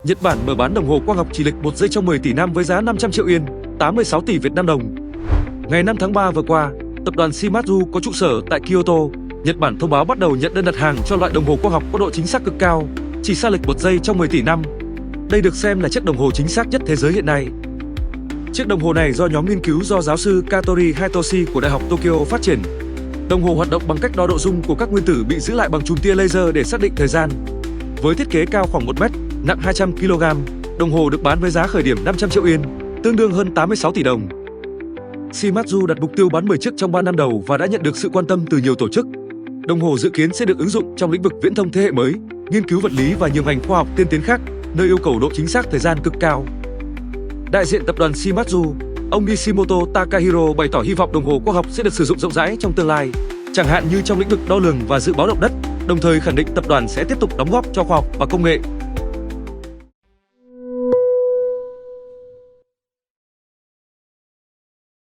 Nhật Bản mở bán đồng hồ quang học chỉ lịch 1 giây trong 10 tỷ Nam với giá 500 triệu Yên, 86 tỷ Việt Nam đồng. Ngày 5 tháng 3 vừa qua, tập đoàn Shimadzu có trụ sở tại Kyoto, Nhật Bản thông báo bắt đầu nhận đơn đặt hàng cho loại đồng hồ quang học có độ chính xác cực cao, chỉ sai lệch 1 giây trong 10 tỷ năm. Đây được xem là chiếc đồng hồ chính xác nhất thế giới hiện nay. Chiếc đồng hồ này do nhóm nghiên cứu do giáo sư Katori Hitoshi của Đại học Tokyo phát triển. Đồng hồ hoạt động bằng cách đo độ rung của các nguyên tử bị giữ lại bằng chùm tia laser để xác định thời gian. Với thiết kế cao khoảng 1 mét, nặng 200 kg, đồng hồ được bán với giá khởi điểm 500 triệu Yên, tương đương hơn 86 tỷ đồng. Shimadzu đặt mục tiêu bán 10 chiếc trong 3 năm đầu và đã nhận được sự quan tâm từ nhiều tổ chức. Đồng hồ dự kiến sẽ được ứng dụng trong lĩnh vực viễn thông thế hệ mới, nghiên cứu vật lý và nhiều ngành khoa học tiên tiến khác, nơi yêu cầu độ chính xác thời gian cực cao. Đại diện tập đoàn Shimadzu, ông Nishimoto Takahiro bày tỏ hy vọng đồng hồ quang học sẽ được sử dụng rộng rãi trong tương lai, chẳng hạn như trong lĩnh vực đo lường và dự báo động đất, đồng thời khẳng định tập đoàn sẽ tiếp tục đóng góp cho khoa học và công nghệ